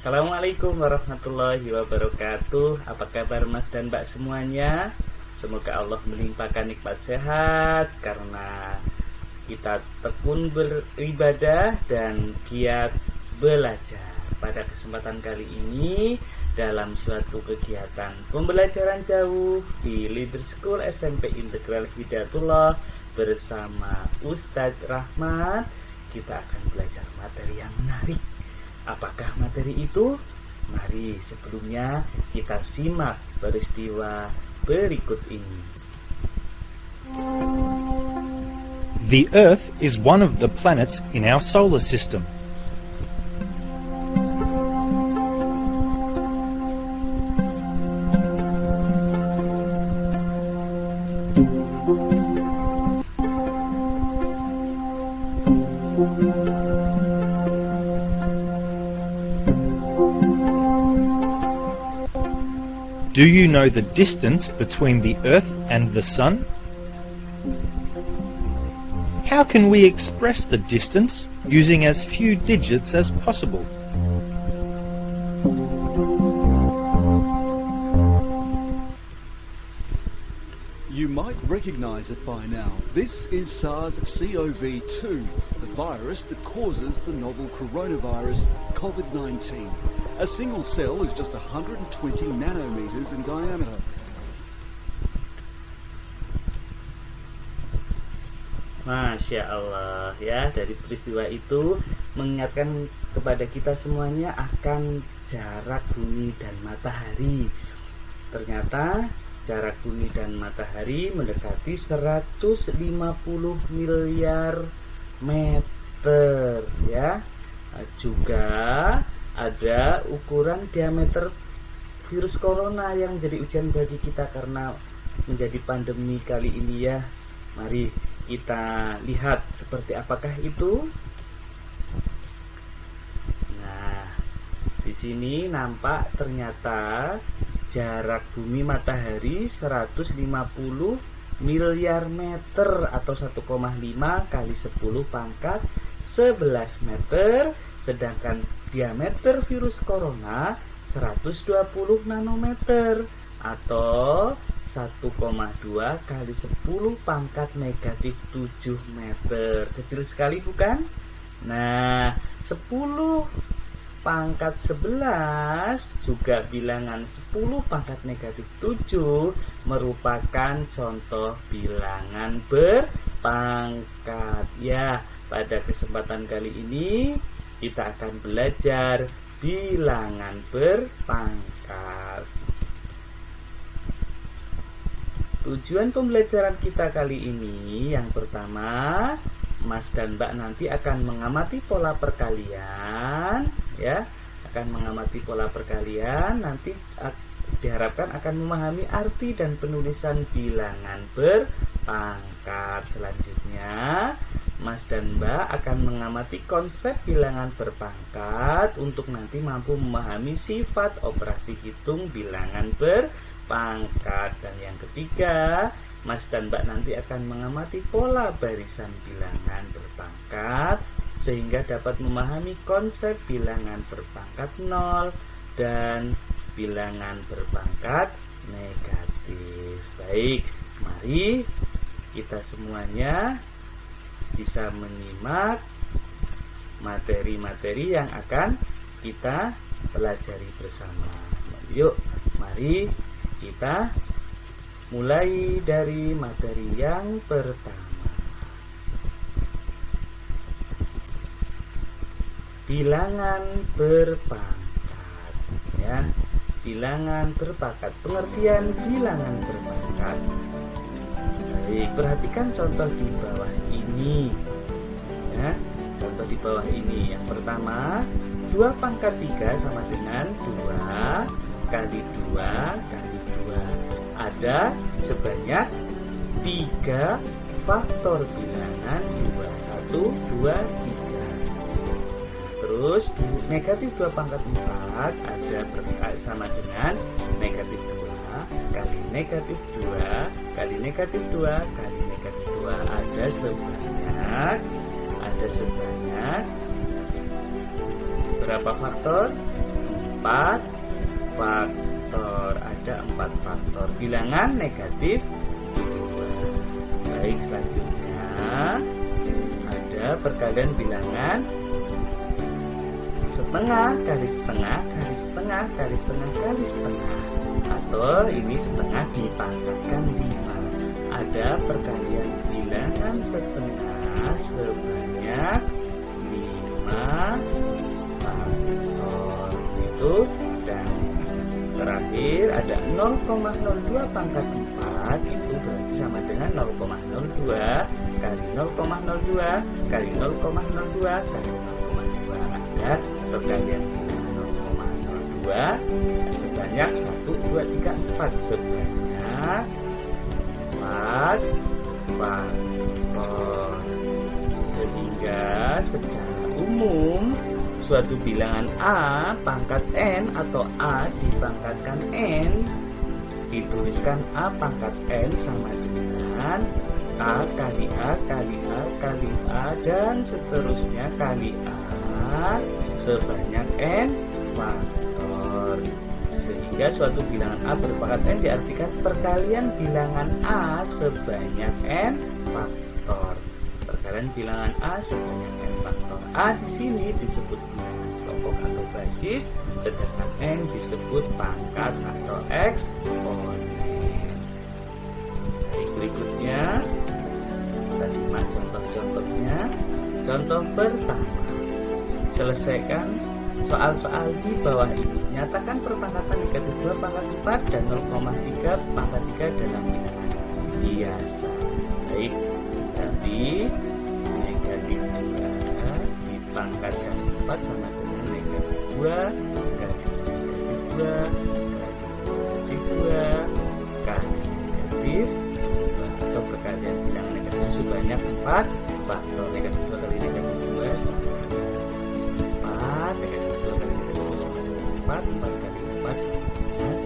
Assalamualaikum warahmatullahi wabarakatuh. Apa kabar Mas dan Mbak semuanya? Semoga Allah melimpahkan nikmat sehat karena kita tekun beribadah dan giat belajar. Pada kesempatan kali ini dalam suatu kegiatan pembelajaran jauh di Leader School SMP Integral Hidayatullah bersama Ustadz Rahmat, kita akan belajar materi yang menarik. Apakah materi itu? Mari sebelumnya kita simak peristiwa berikut ini. The Earth is one of the planets in our solar system. Do you know the distance between the Earth and the Sun? How can we express the distance using as few digits as possible? You might recognize it by now. This is SARS-CoV-2, the virus that causes the novel coronavirus COVID-19. A single cell is just 120 nanometers in diameter. Masya Allah ya, dari peristiwa itu mengingatkan kepada kita semuanya akan jarak bumi dan matahari. Ternyata jarak bumi dan matahari mendekati 150 miliar meter ya. Juga ada ukuran diameter virus corona yang menjadi ujian bagi kita karena menjadi pandemi kali ini ya. Mari kita lihat seperti apakah itu. Nah, di sini nampak ternyata jarak bumi matahari 150 miliar meter atau 1,5 kali 10 pangkat 11 meter, sedangkan diameter virus corona 120 nanometer atau 1,2 kali 10 pangkat negatif 7 meter. Kecil sekali bukan? Nah, 10 pangkat 11 juga bilangan 10 pangkat negatif 7 merupakan contoh bilangan berpangkat. Ya, pada kesempatan kali ini kita akan belajar bilangan berpangkat. Tujuan pembelajaran kita kali ini yang pertama, Mas dan Mbak nanti akan mengamati pola perkalian ya, akan mengamati pola perkalian, nanti diharapkan akan memahami arti dan penulisan bilangan berpangkat. Selanjutnya Mas dan Mbak akan mengamati konsep bilangan berpangkat untuk nanti mampu memahami sifat operasi hitung bilangan berpangkat. Dan yang ketiga, Mas dan Mbak nanti akan mengamati pola barisan bilangan berpangkat sehingga dapat memahami konsep bilangan berpangkat 0 dan bilangan berpangkat negatif. Baik, mari kita semuanya bisa menyimak materi-materi yang akan kita pelajari bersama. Yuk, mari kita mulai dari materi yang pertama. Bilangan berpangkat ya. Bilangan berpangkat. Pengertian bilangan berpangkat. Baik, perhatikan contoh di bawah ini ya. Contoh di bawah ini. Yang pertama, 2 pangkat 3 sama dengan 2 kali 2 kali 2. Ada sebanyak 3 faktor bilangan 2. 1, 2, 3. Terus negatif 2 pangkat 4 ada sama dengan negatif 2 kali negatif 2 kali negatif 2 kali negatif 2. Ada sebanyak berapa faktor? 4 faktor. Ada 4 faktor. Bilangan negatif 2. Baik, selanjutnya ada perkalian bilangan setengah kali setengah kali setengah kali setengah kali setengah, atau ini setengah dipangkatkan 5. Ada perkalian bilangan setengah sebanyak 5 faktor itu. Dan terakhir ada 0,02 pangkat 4, itu berarti sama dengan 0,02 kali 0,02 kali 0,02 kali 0,2. Ada perkalian bilangan 0,02 sebanyak 1, 2, 3, 4 sebanyak 4 faktor. Sehingga secara umum suatu bilangan A pangkat N atau A dipangkatkan N dituliskan A pangkat N sama dengan A kali A kali A kali A dan seterusnya kali A sebanyak N faktor. Sehingga suatu bilangan A berpangkat N diartikan perkalian bilangan A sebanyak N faktor. Perkalian bilangan A sebanyak N faktor. A di sini disebut bilangan pokok atau basis, sedangkan N disebut pangkat atau eksponen. Berikutnya kita simak contoh-contohnya. Contoh pertama, selesaikan soal-soal di bawah ini. Nyatakan perpangkatan negatif 2 pangkat 4 dan 0,3 pangkat 3 dalam bilangan biasa. Baik, berarti negatif 2 dipangkatkan 4 sama dengan negatif 2 kali negatif 2 kali negatif 2 kali negatif 2, atau perkalian bilangan negatif sebanyak 4 faktor. Negatif 2 kali negatif 2 sama dengan 4, negatif 2 kali negatif 2 sama dengan 4, 4 kali 4 sama dengan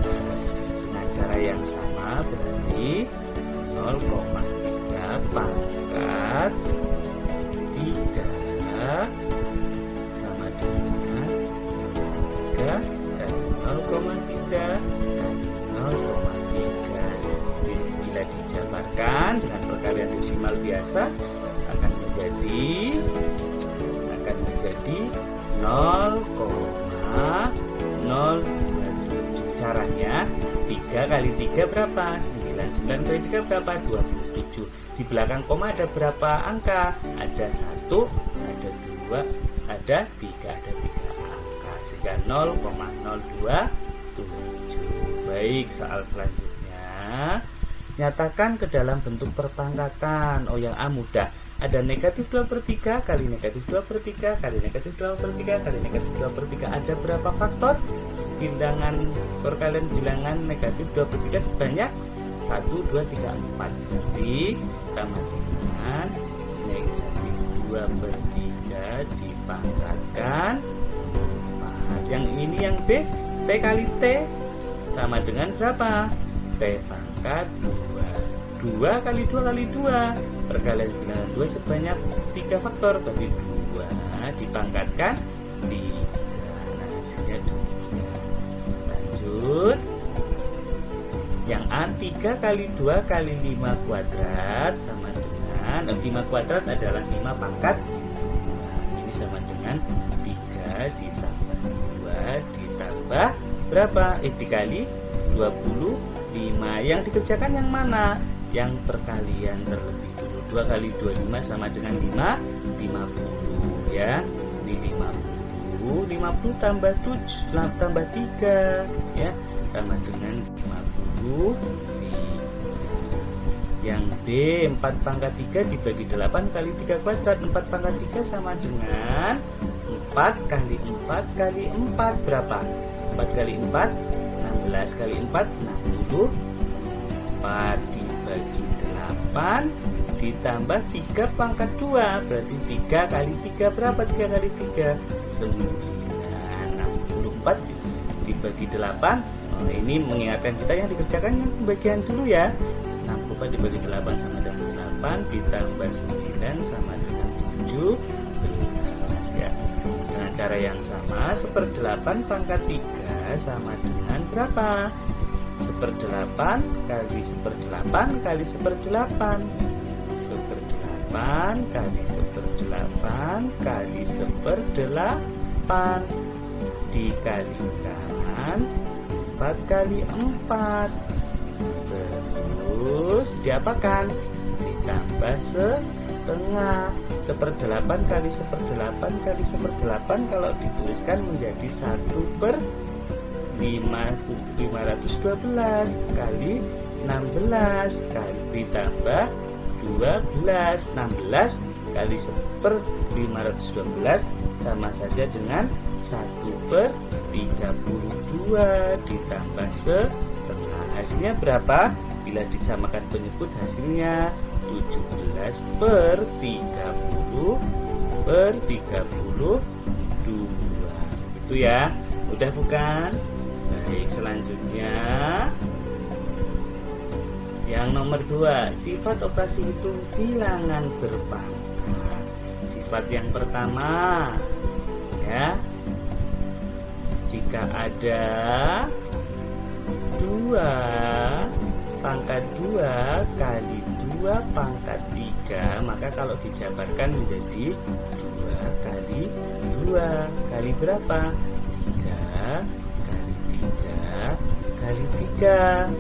4. Dengan cara yang sama berarti 0,3 pangkat 3 sama dengan 3 dan 0,3 dan 0,3. Bila dijabarkan dengan perkalian desimal biasa akan menjadi 0,027. Caranya 3 kali 3 berapa? 9. 9 kali 3 berapa? 27. Di belakang koma ada berapa angka? Ada 1, ada 2, ada 3. Ada 3 angka. Sehingga 0,027. Baik, soal selanjutnya. Nyatakan ke dalam bentuk perpangkatan. Oh, yang A mudah. Ada negatif 2/3 kali negatif 2/3 kali negatif 2/3 kali negatif 2/3. Ada berapa faktor? Bilangan perkalian bilangan negatif 2/3 sebanyak 1, 2, 3, 4. Jadi sama dengan negatif 2/3 dipangkatkan 4. Yang ini yang B, P kali T sama dengan berapa? P pangkat 2. 2 kali 2 kali 2. Perkalian bilangan 2 sebanyak 3 faktor, berarti 2 dipangkatkan 3. Nah, hasilnya 2. Lanjut. Yang A 3 kali 2 kali 5 kuadrat sama dengan 5 kuadrat adalah 5 pangkat. Nah, ini sama dengan 3 ditambah 2 ditambah berapa? Dikali 25. Yang dikerjakan yang mana? Yang perkalian terlebih dulu. 2 kali 25 sama dengan 50 ya. Ini 50 tambah 7 tambah 3 ya, sama dengan 50. Yang B 4 pangkat 3 dibagi 8 kali 3 kuadrat. 4 pangkat 3 sama dengan 4 kali 4 kali 4 berapa? 4 kali 4 16 kali 4 60. 4 dibagi 8 ditambah 3 pangkat 2 berarti 3 kali 3 berapa? 3 kali 3 64 dibagi 8. Oh, ini mengingatkan kita yang dikerjakan yang pembagian dulu ya. 64 dibagi 8 sama dengan 8 ditambah 9 sama dengan 17 ya. Dengan Cara yang sama, 1/8 pangkat 3 sama dengan berapa? 1/8 kali 1/8 kali 1/8. 1/8 kali 1/8 kali 1/8 dikalikan 4 kali 4. Terus diapakan? Ditambah setengah. 1/8 kali 1/8 kali 1/8 kalau dituliskan menjadi 1/512 kali 16 kali ditambah 12. 16 kali 1/512 sama saja dengan 1/32 ditambah setengah. Hasilnya berapa? Bila disamakan penyebut hasilnya 17/30/32. Itu ya. Mudah bukan? Baik, selanjutnya yang nomor 2, sifat operasi hitung bilangan berpangkat. Sifat yang pertama, ya, jika ada 2 pangkat 2 kali 2 pangkat 3, maka kalau dijabarkan menjadi 2 kali 2 kali berapa? 3 kali 3 kali 3.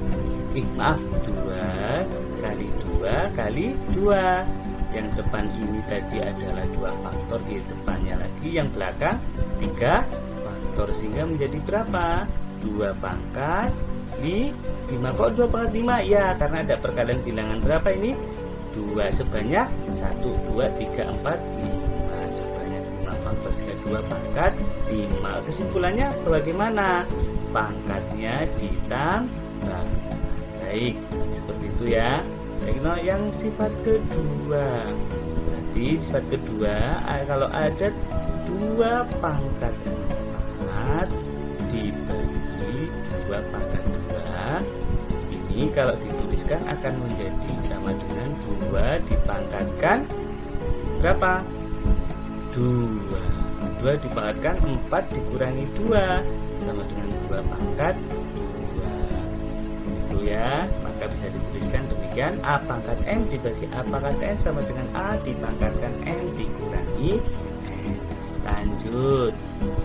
Maaf, 2 kali 2 kali 2. Yang depan ini tadi adalah 2 faktor, di depannya lagi yang belakang 3 faktor, sehingga menjadi berapa? 2 pangkat 5. Kok 2 pangkat 5? Ya, karena ada perkalian bilangan berapa ini? 2 sebanyak 1, 2, 3, 4, 5. Sebanyak 5 faktor, sehingga 2 pangkat 5. Kesimpulannya bagaimana? Pangkatnya ditambah. Baik, seperti itu ya. Nah, yang sifat kedua, berarti sifat kedua, kalau ada 2 pangkat 4 dibagi 2 pangkat 2, ini kalau dituliskan akan menjadi sama dengan 2 dipangkatkan berapa? 2. 2 dipangkatkan 4 dikurangi 2 sama dengan 2 pangkat 2. Itu ya, maka bisa dituliskan demikian: A pangkat N dibagi A pangkat N sama dengan A dipangkatkan N dikurangi N. Lanjut,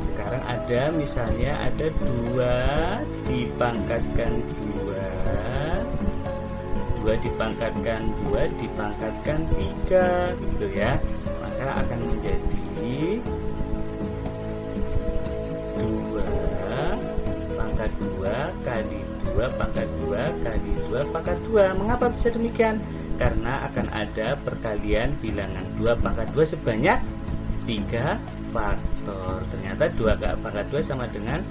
sekarang ada misalnya ada 2 dipangkatkan 2 dipangkatkan 2 dipangkatkan 3, gitu ya. Maka akan menjadi 2 pangkat 2 kali 2 pangkat 2 kali 2 pangkat 2. Mengapa bisa demikian? Karena akan ada perkalian bilangan 2 pangkat 2 sebanyak 3 faktor. Ternyata 2 pangkat 2 sama dengan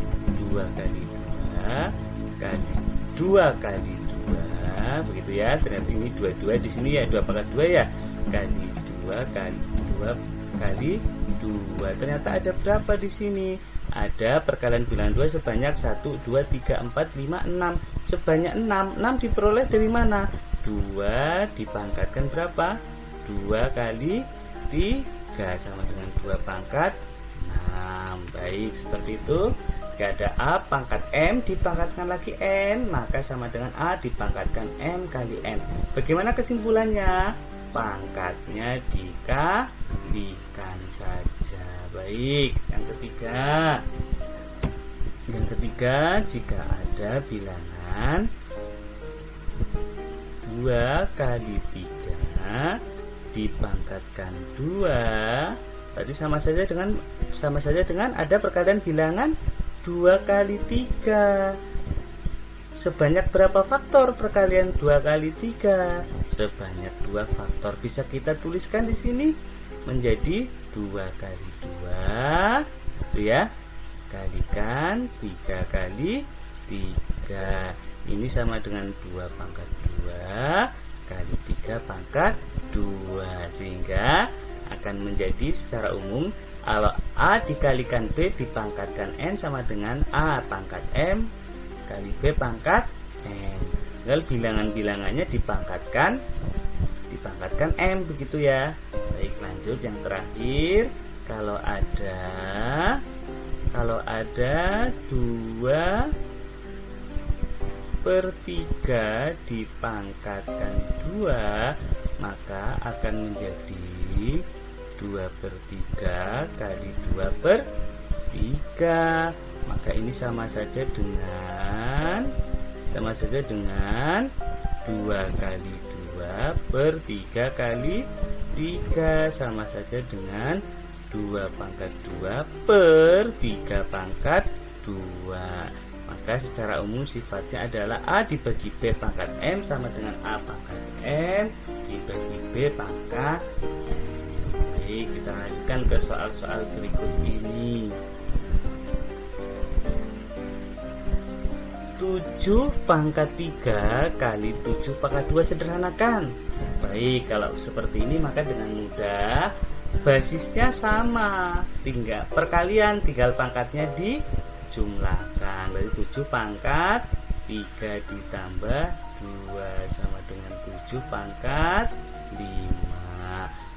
2 kali 2 kali 2 kali 2, begitu ya. Ternyata ini 2 di sini ya, 2 pangkat 2 ya, kali 2 kali 2 kali 2. Ternyata ada berapa di sini? Ada perkalian bilangan 2 sebanyak 1, 2, 3, 4, 5, 6. Sebanyak 6. 6 diperoleh dari mana? 2 dipangkatkan berapa? 2 kali 3 sama dengan 2 pangkat 6. Baik, seperti itu. Jika ada A pangkat M dipangkatkan lagi N, maka sama dengan A dipangkatkan M kali N. Bagaimana kesimpulannya? Pangkatnya dikalikan saja. Baik, yang ketiga, jika ada bilangan 2 kali 3 dipangkatkan 2, tadi sama saja dengan ada perkalian bilangan 2 kali 3. Sebanyak berapa faktor perkalian 2 kali 3? Sebanyak 2 faktor. Bisa kita tuliskan di sini menjadi 2 kali 2, ya, kalikan 3 kali 3. Ini sama dengan 2 pangkat 2 kali 3 pangkat 2, sehingga akan menjadi secara umum kalau A dikalikan B dipangkatkan N sama dengan A pangkat M kali B pangkat N. Tinggal bilangan-bilangannya dipangkatkan M, begitu ya. Baik, lanjut yang terakhir. Kalau ada 2/3 dipangkatkan 2, maka akan menjadi 2/3 kali 2/3. Maka ini sama saja dengan 2 kali 2/3 kali 3, sama saja dengan 2/2/3/2. Maka secara umum sifatnya adalah A dibagi B pangkat M sama dengan A pangkat M dibagi B pangkat M. Baik, kita lanjutkan ke soal-soal berikut ini. 7/3 kali 7/2 sederhanakan. Baik, kalau seperti ini maka dengan mudah basisnya sama, tinggal perkalian, tinggal pangkatnya dijumlahkan. Berarti 7/3 ditambah 2 sama dengan 7/5.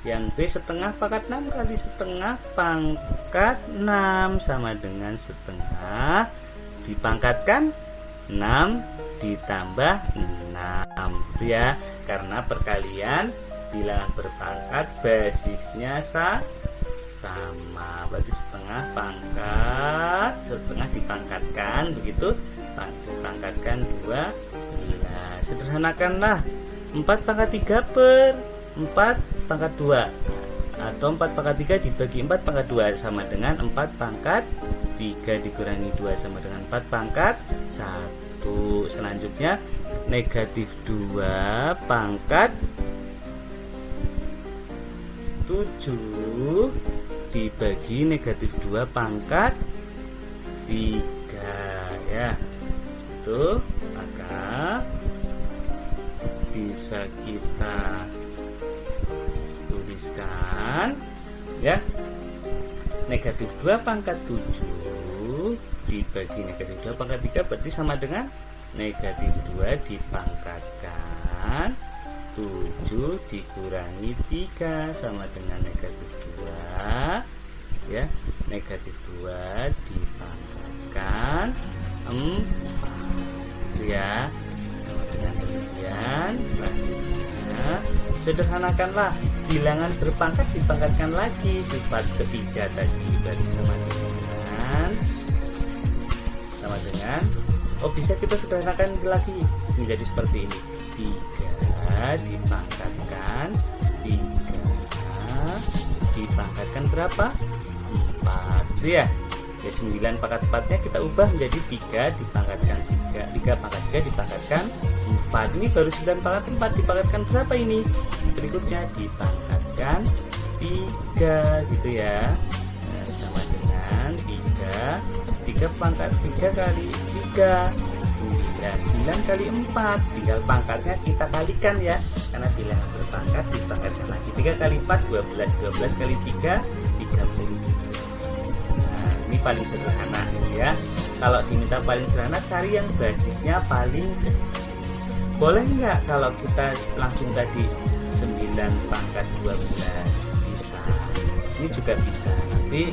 Yang B setengah pangkat 6 kali setengah pangkat 6 sama dengan setengah dipangkatkan 6 ditambah 6, gitu ya. Karena perkalian bilangan berpangkat basisnya sama. Berarti setengah dipangkatkan, begitu, dipangkatkan 12. Sederhanakanlah 4/3 per 4/2 atau 4/3 dibagi 4/2 sama dengan 4/3 dikurangi 2 sama dengan 4/1. Selanjutnya negatif 2/7 dibagi negatif 2/3 ya. Itu maka bisa kita tuliskan ya, negatif 2/7 dibagi negatif 2/3 berarti sama dengan negatif 2 dipangkatkan 7 dikurangi 3 sama dengan negatif 2 ya. Negatif 2 dipangkatkan 4 ya, sama dengan demikian. Selanjutnya sederhanakanlah bilangan berpangkat dipangkatkan lagi sifat ketiga tadi, berarti sama dengan bisa kita sederhanakan lagi menjadi seperti ini. 3 dipangkatkan 3 dipangkatkan berapa? 4 ya. 9 pangkat 4-nya kita ubah menjadi 3 dipangkatkan 3 pangkat 3 dipangkatkan 4. Ini baru 9 pangkat 4 dipangkatkan berapa ini? Berikutnya dipangkatkan 3 gitu ya. Sama dengan 3 pangkat 3 kali 3 9 kali 4, tinggal pangkatnya kita kalikan ya, karena bilangan berpangkat dipangkatkan lagi. 3 kali 4 12 kali 3 30. Nah, ini paling sederhana ya. Kalau diminta paling sederhana, cari yang basisnya paling. Boleh nggak kalau kita langsung tadi 9/12? Bisa, ini juga bisa. Nanti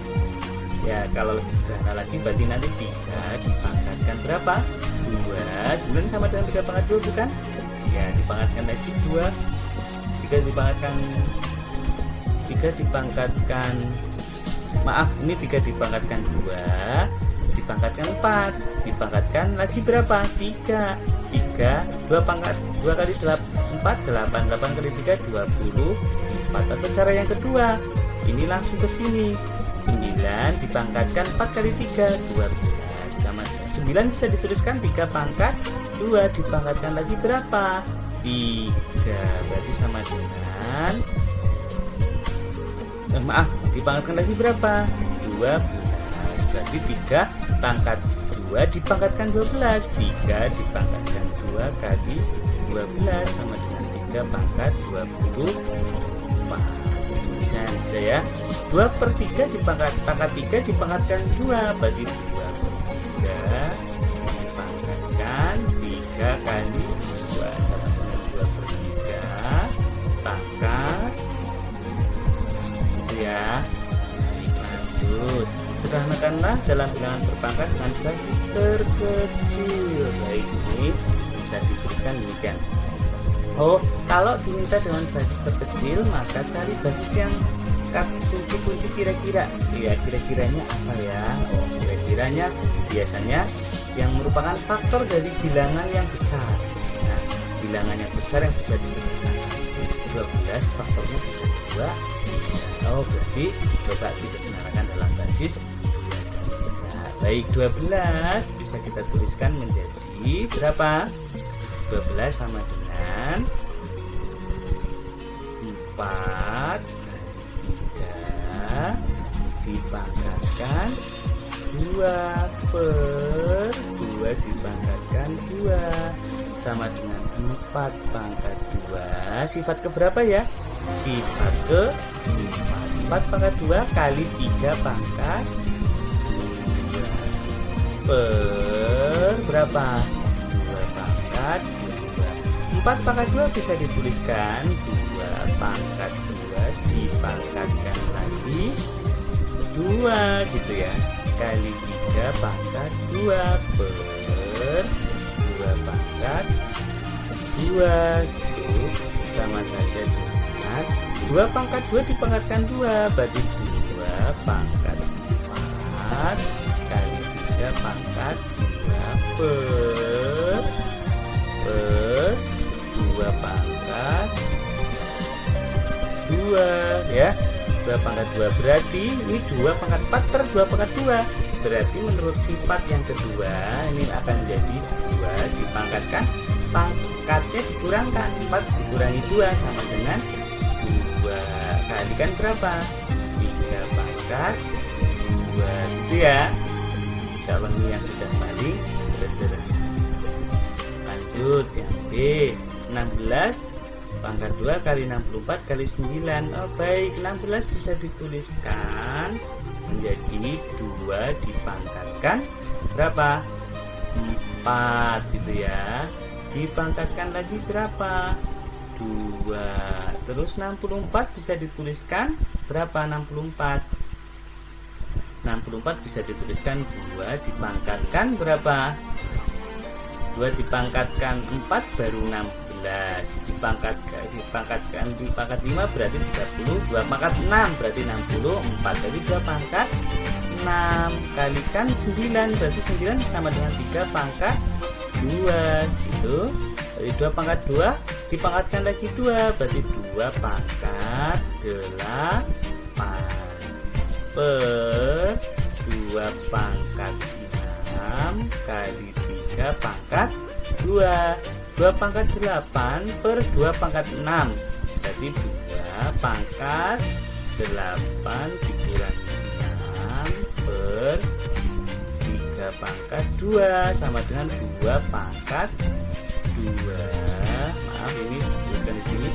ya kalau lebih sederhana lagi berarti nanti 3 dipangkatkan berapa? 2. 9 sama dengan 3/2 bukan? Ya, dipangkatkan lagi 2. 3 dipangkatkan ini 3 dipangkatkan 2 dipangkatkan 4 dipangkatkan lagi berapa? 3 2 kali 4 8 kali 3 24. Atau cara yang kedua, ini langsung ke sini, 9 dipangkatkan 4 kali 3 12 sama 9 bisa dituliskan 3/2 dipangkatkan lagi berapa? 3, berarti sama dengan dipangkatkan lagi berapa? 12, berarti 3/2 dipangkatkan 12. 3 dipangkatkan 2 kali 12 sama dengan 3/24. Tulisnya aja ya. 2/3 dipangkat 3 dipangkatkan 2, berarti 2/3 dipangkatkan 3 kali 2 sama dengan 2/3 pangkat gitu ya. Nah, dalam bilangan berpangkat dengan basis terkecil. Baik, ini bisa diberikan demikian. Oh, kalau diminta dengan basis terkecil, maka cari basis yang kunci-kunci kira-kira. Ya, kira-kiranya apa ya? Oh, kira-kiranya biasanya yang merupakan faktor dari bilangan yang besar. Nah, bilangan yang besar yang bisa disebutkan 12, faktornya bisa 2. Oh, berarti coba kita senarakan dalam basis. Nah, baik, 12 bisa kita tuliskan menjadi berapa? 12 sama dengan 4 3 dipangkatkan 2 per 2 dipangkatkan 2 sama dengan 4 pangkat 2. Sifat keberapa ya? Sifat ke 4 pangkat 2 kali 3 pangkat 2 per berapa? 2 pangkat 2. 4 pangkat 2 bisa dituliskan 2 pangkat 2 dipangkatkan lagi 2 gitu ya, kali 3 pangkat 2 per 2 pangkat 2 gitu, sama saja dengan 2 pangkat 2 dipangkatkan 2 berarti 2 pangkat 4 kali 3 pangkat 2 per 2 pangkat 2 ya. 2 pangkat 2 berarti ini 2 pangkat 4 per 2 pangkat 2. Berarti menurut sifat yang kedua ini akan menjadi 2 dipangkatkan, pangkatnya dikurangkan, 4 dikurangi 2 sama dengan 2 kalikan berapa? 3 pangkat 2 gitu ya. Insya Allah ini yang sudah paling sederhana. Lanjut yang B, 16 pangkat 2 kali 64 kali 9. Oh baik, 16 bisa dituliskan menjadi 2 dipangkatkan berapa? 4 gitu ya. Dipangkatkan lagi berapa? 2. Terus 64 bisa dituliskan berapa? 64 bisa dituliskan 2 dipangkatkan berapa? 2 dipangkatkan 4 baru 16. Dipangkatkan 5 berarti 30. 2 pangkat 6 berarti 64. Jadi 2 pangkat 6 kalikan 9 berarti 9 sama dengan 3 pangkat 2 gitu. Jadi 2 pangkat 2 dipangkatkan lagi 2 berarti 2 pangkat 8 per 2 pangkat 6 kali 3 pangkat 2. 2 pangkat 8 per 2 pangkat 6 berarti 2 pangkat 8 dikurangi 6 per 3 pangkat 2 sama dengan 2 pangkat 2. Maaf ini bukan di sini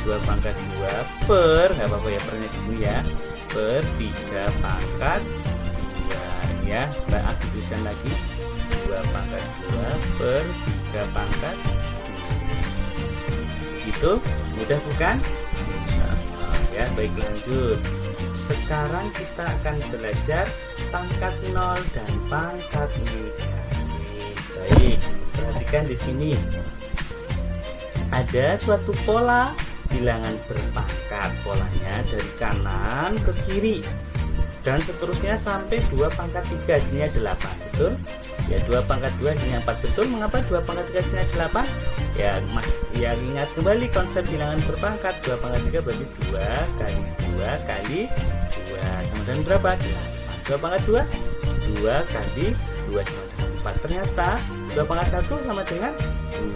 2 pangkat 2 per, nggak apa-apa ya pernya di sini ya, per 3 pangkat 2 ya. Nah, tuliskan lagi 2 pangkat 2 per 3 pangkat 2. Gitu, mudah bukan? Ya, baik lanjut. Sekarang kita akan belajar pangkat 0 dan pangkat negatif. Baik, perhatikan di sini. Ada suatu pola bilangan berpangkat. Polanya dari kanan ke kiri dan seterusnya sampai 2 pangkat 3 hasilnya 8, betul? Ya, 2 pangkat 2 hasilnya 4, betul? Mengapa 2 pangkat 3 hasilnya 8? Ya, ingat kembali konsep bilangan berpangkat. 2 pangkat 3 berarti 2 kali 2 kali 2 sama dengan berapa? 8. 2 pangkat 2 2 kali 2 sama dengan 4. Ternyata 2 pangkat 1 sama dengan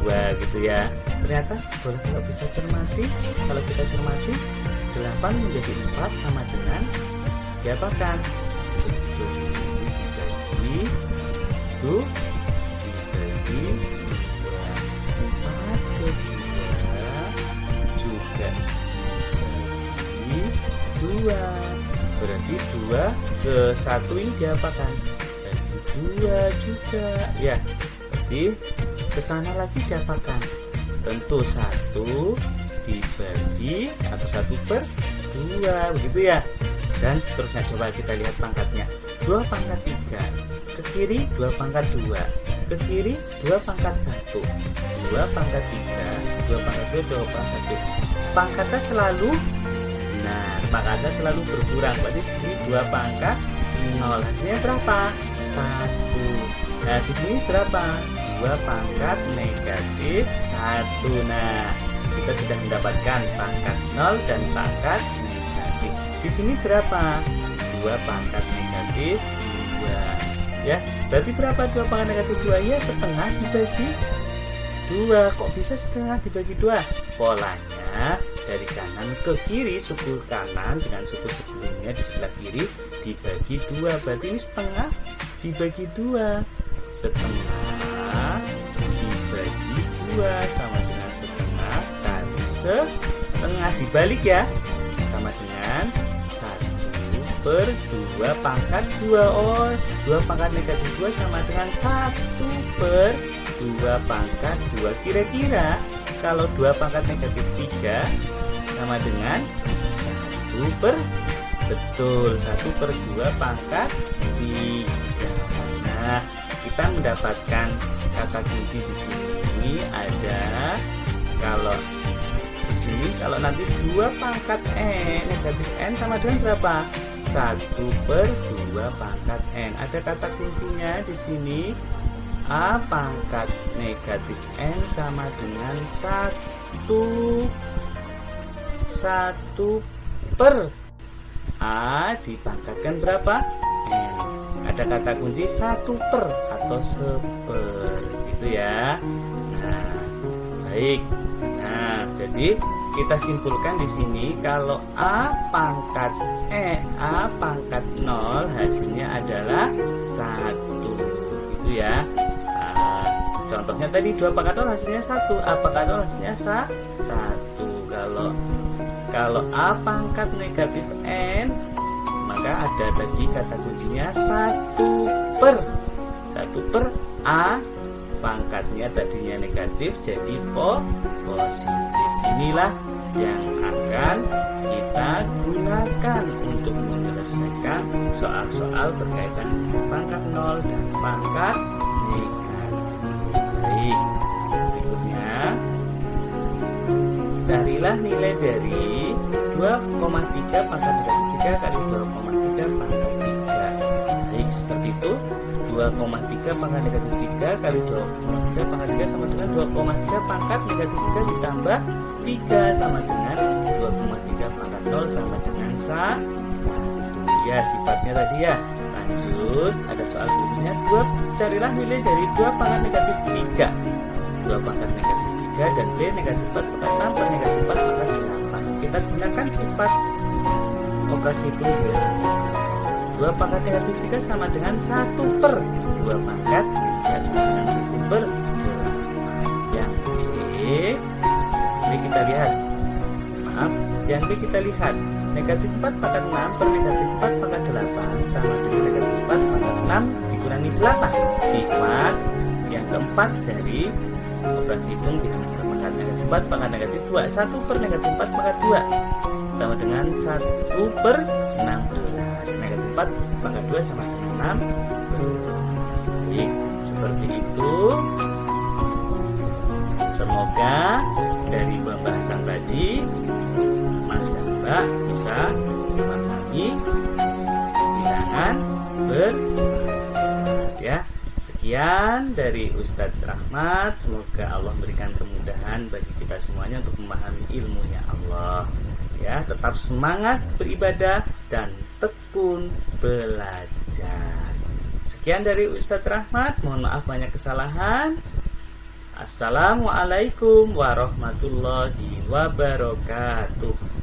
2 gitu ya. Ternyata boleh kalau bisa cermati, kalau kita cermati 8 menjadi 4 sama dengan diapakan? Dibagi 1 dibagi 4 ke 2 juga dibagi 2. Berarti 2 ke 1 ini diapakan? Bagi 2 juga. Ya, berarti ke sana lagi diapakan? Tentu 1 dibagi atau 1 per 2 begitu ya. Dan seterusnya coba kita lihat pangkatnya. 2 pangkat 3, ke kiri 2 pangkat 2, ke kiri 2 pangkat 1, 2 pangkat 3, 2 pangkat 2, 2 pangkat 1. Pangkatnya selalu, pangkatnya selalu berkurang, berarti di 2 pangkat 0, hasilnya berapa? 1. Nah, di sini berapa? 2 pangkat negatif 1. Nah, kita sudah mendapatkan pangkat 0 dan pangkat negatif. Di sini berapa? 2 pangkat negatif 2. Ya, berarti berapa 2 pangkat negatif 2? Ya, setengah dibagi 2. Kok bisa setengah dibagi 2? Polanya dari kanan ke kiri, suku kanan dengan suku sebelumnya di sebelah kiri dibagi 2. Berarti ini setengah dibagi 2. Setengah dibagi 2 sama dengan setengah kali setengah, dibalik ya, sama dengan 1/2 pangkat 2. Oh, 2 pangkat negatif 2 sama dengan 1/2 pangkat 2. Kira-kira kalau 2 pangkat negatif 3 sama dengan 1/2 pangkat 3. Nah, kita mendapatkan kata kunci di sini ada, kalau di sini kalau nanti 2 pangkat n negatif n sama dengan berapa? 1/2 pangkat n. Ada kata kuncinya di sini, a pangkat negatif n sama dengan 1 per a dipangkatkan berapa? N. Ada kata kunci 1 per atau seper, gitu ya. Nah, baik. Nah, jadi kita simpulkan di sini kalau a pangkat 0 hasilnya adalah 1, gitu ya. Contohnya tadi 2 pangkat 0 hasilnya 1, a pangkat 0 hasilnya 1. Kalau a pangkat negatif n, maka ada tadi kata kuncinya 1 per a pangkatnya tadinya negatif jadi positif. Inilah yang akan kita gunakan untuk menyelesaikan soal-soal berkaitan dengan pangkat 0 dan pangkat negatif. Baik, berikutnya carilah nilai dari 2,3 pangkat negatif 3 kali 2,3 pangkat 3. Baik, seperti itu. 2,3 pangkat negatif 3 kali 2,3 pangkat 3 sama dengan 2,3 pangkat negatif 3 ditambah 3 sama dengan 2,3 pangkat 0 sama dengan 1. Ya, sifatnya tadi ya. Lanjut, ada soal berikutnya. Carilah nilai dari 2 pangkat negatif 3. 2 pangkat negatif 3 dan B negatif 4 pangkat 6 per negatif 4 pangkat 8. Kita gunakan sifat operasi tunggal. 2 pangkat negatif 3 sama dengan 1 per 2 pangkat 3 sama dengan 1 per 8. Yang B, ini kita lihat. Yang B kita lihat. Negatif 4 pangkat 6 per negatif 4 pangkat 8 sama dengan negatif 4 pangkat 6 dikurangi 8. Sifat yang keempat dari operasi hitung dengan pangkat negatif 4 pangkat negatif 2. 1 per negatif 4 pangkat 2 sama dengan 1 per 16. Negatif 4 pangkat 2 sama dengan 16. Jadi seperti itu. Semoga dari pembahasan tadi Mas dan Mbak bisa memahami bilangan bermanfaat ya. Sekian dari Ustadz Rahmat. Semoga Allah berikan kemudahan bagi kita semuanya untuk memahami ilmunya Allah. Ya, tetap semangat beribadah dan tekun belajar. Sekian dari Ustadz Rahmat. Mohon maaf banyak kesalahan. Assalamualaikum warahmatullahi wabarakatuh.